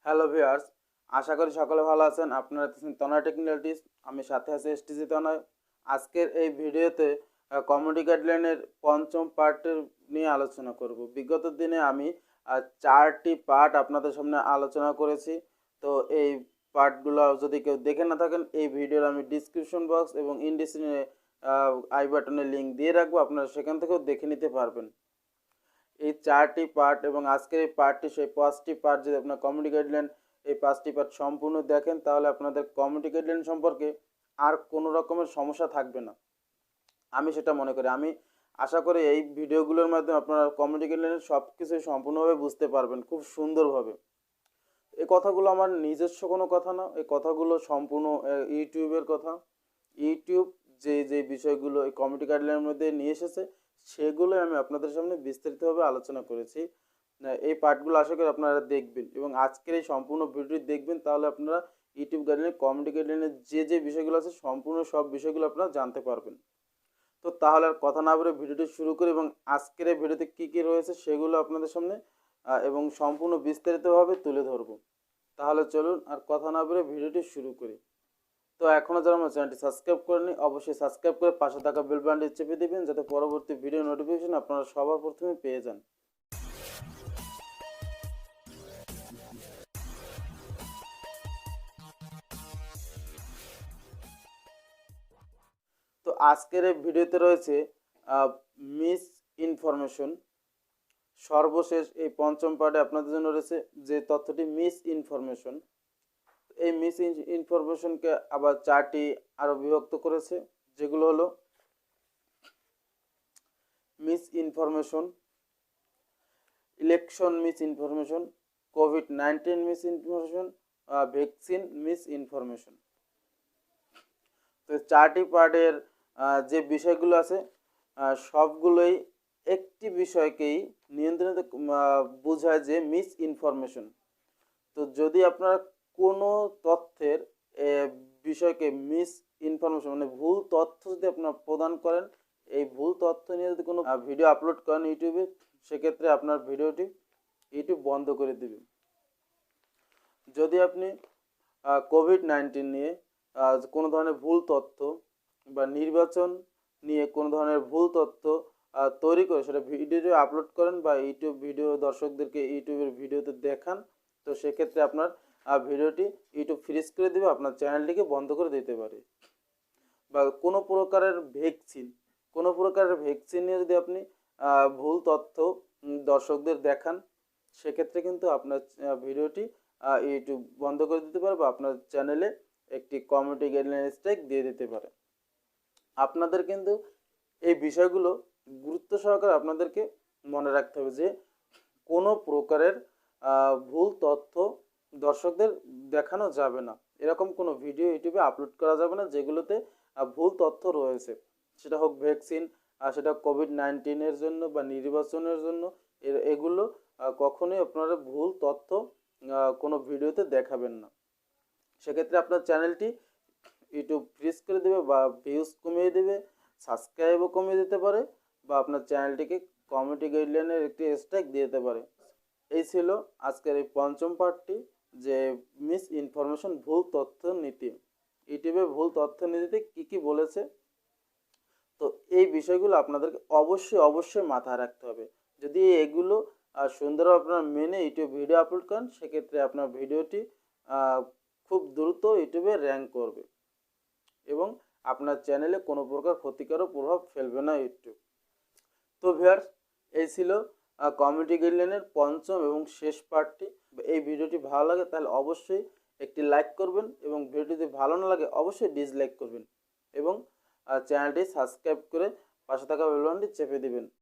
Hello viewers, আশা করি সকলে ভালো আছেন। আপনারা দেখছেন তনয় টেকনিক্যালিটিস, আমি সাথে আছি এসটিজি তনয়। আজকের এই ভিডিওতে কমিউনিটি গাইডলাইনের পঞ্চম পার্টের নিয়ে আলোচনা করব। বিগত দিনে আমি 4টি পার্ট আপনাদের সামনে আলোচনা করেছি। তো এই পার্টগুলো যদি কেউ দেখে না থাকেন, এই ভিডিওর আমি ডিসক্রিপশন বক্স এবং ইনডিসক্রিপশনে আই বাটনে লিঙ্ক দিয়ে রাখবো, আপনারা সেখান থেকেও দেখে নিতে পারবেন। এই 4টি পার্ট এবং আজকের এই পার্টটি সেই 5টি পার্ট, যদি আপনার কমিউনিটি গাইডলাইন এই 5টি পার্ট সম্পূর্ণ দেখেন, তাহলে আপনাদের কমিউনিটি গাইডলাইন সম্পর্কে আর কোনো রকমের সমস্যা থাকবে না। আমি সেটা মনে করি। আমি আশা করি এই ভিডিওগুলোর মাধ্যমে আপনারা কমিউনিটি গাইডলাইনের সব কিছুই সম্পূর্ণভাবে বুঝতে পারবেন খুব সুন্দরভাবে। এই কথাগুলো আমার নিজস্ব কোনো কথা না, এই কথাগুলো সম্পূর্ণ ইউটিউবের কথা। ইউটিউব যে বিষয়গুলো এই কমিউনিটি গাইডলাইনের মধ্যে নিয়ে এসেছে, সেগুলোই আমি আপনাদের সামনে বিস্তারিতভাবে আলোচনা করেছি। এই পার্টগুলো আশা করি আপনারা দেখবেন এবং আজকের এই সম্পূর্ণ ভিডিওটি দেখবেন, তাহলে আপনারা ইউটিউব গাইডলাইন কমিউনিটি গাইডলাইনের যে বিষয়গুলো আছে সম্পূর্ণ সব বিষয়গুলো আপনারা জানতে পারবেন। তো তাহলে আর কথা না বলে ভিডিওটি শুরু করি এবং আজকের এই ভিডিওতে কী কী রয়েছে সেগুলো আপনাদের সামনে এবং সম্পূর্ণ বিস্তারিতভাবে তুলে ধরব। তাহলে চলুন আর কথা না বলে ভিডিওটি শুরু করি। তো এখনও যারা আমার চ্যানেলটি সাবস্ক্রাইব করেনি, অবশ্যই সাবস্ক্রাইব করে পাশে থাকা বেল বাটনটি চেপে দিবেন, যাতে পরবর্তী ভিডিও নোটিফিকেশন আপনারা সবার প্রথমে পেয়ে যান। তো আজকের এই ভিডিওতে রয়েছে মিস ইনফরমেশন। সর্বশেষ এই পঞ্চম পার্টে আপনাদের জন্য রয়েছে যে তথ্যটি মিস ইনফরমেশন। এই মিস ইনফরমেশনকে আবার 4টি আরও বিভক্ত করেছে, যেগুলো হলো miss information, election miss information, COVID-19 miss information, vaccine miss information. তো 4টি পার্টের যে বিষয়গুলো আছে সবগুলোই একটি বিষয়কেই নিয়ন্ত্রণে বোঝায় যে মিস ইনফরমেশন। তো যদি আপনারা কোনো তথ্যের বিষয়কে মিস ইনফরমেশন মানে ভুল তথ্য যদি আপনারা প্রদান করেন, এই ভুল তথ্য নিয়ে যদি কোনো ভিডিও আপলোড করেন ইউটিউবে, সেক্ষেত্রে আপনার ভিডিওটি ইউটিউব বন্ধ করে দেবে। যদি আপনি কোভিড-19 নিয়ে কোনো ধরনের ভুল তথ্য বা নির্বাচন নিয়ে কোনো ধরনের ভুল তথ্য তৈরি করে সেটা ভিডিওতে আপলোড করেন বা ইউটিউব ভিডিও দর্শকদেরকে ইউটিউবের ভিডিওতে দেখান, তো সেক্ষেত্রে আপনার ভিডিওটি ইউটিউব ফ্রিজ করে দেবে, আপনার চ্যানেলটিকে বন্ধ করে দিতে পারে। বা কোনো প্রকারের ভ্যাকসিন নিয়ে যদি আপনি ভুল তথ্য দর্শকদের দেখান, সেক্ষেত্রে কিন্তু আপনার ভিডিওটি ইউটিউব বন্ধ করে দিতে পারে বা আপনার চ্যানেলে একটি কমিউনিটি গাইডলাইন স্ট্রাইক দিয়ে দিতে পারে। আপনাদের কিন্তু এই বিষয়গুলো গুরুত্ব সহকারে আপনাদেরকে মনে রাখতে হবে যে কোনো প্রকারের ভুল তথ্য দর্শকদের দেখানো যাবে না। এরকম কোনো ভিডিও ইউটিউবে আপলোড করা যাবে না যেগুলোতে ভুল তথ্য রয়েছে, সেটা হোক ভ্যাকসিন, সেটা কোভিড-19 জন্য বা নির্বাচনের জন্য। এগুলো কখনোই আপনারা ভুল তথ্য কোনো ভিডিওতে দেখাবেন না। সেক্ষেত্রে আপনার চ্যানেলটি ইউটিউব ফ্রিজ করে দেবে বা ভিউজ কমিয়ে দেবে, সাবস্ক্রাইবও কমিয়ে দিতে পারে বা আপনার চ্যানেলটিকে কমিউনিটি গাইডলাইনের একটি স্ট্রাইক দিয়ে দিতে পারে। এই ছিল আজকের এই পঞ্চম পার্টটি, যে মিস ইনফরমেশন ভুল তথ্য নীতি। ইউটিউবে ভুল তথ্য নীতিতে কী বলেছে, তো এই বিষয়গুলো আপনাদেরকে অবশ্যই মাথায় রাখতে হবে। যদি এগুলো সুন্দরভাবে আপনারা মেনে ইউটিউব ভিডিও আপলোড করেন, সেক্ষেত্রে আপনার ভিডিওটি খুব দ্রুত ইউটিউবে র্যাঙ্ক করবে এবং আপনার চ্যানেলে কোনো প্রকার ক্ষতিকারক প্রভাব ফেলবে না ইউটিউব। তো ভিউয়ার্স, এই ছিল কমিউনিটি গাইডলাইনের পঞ্চম এবং শেষ পার্টটি। এই ভিডিওটি ভালো লাগে তাহলে অবশ্যই একটি লাইক করবেন এবং ভিডিওটি যদি ভালো না লাগে অবশ্যই ডিসলাইক করবেন এবং চ্যানেলটি সাবস্ক্রাইব করে পাশে থাকা বেল বাটনটি চেপে দিবেন।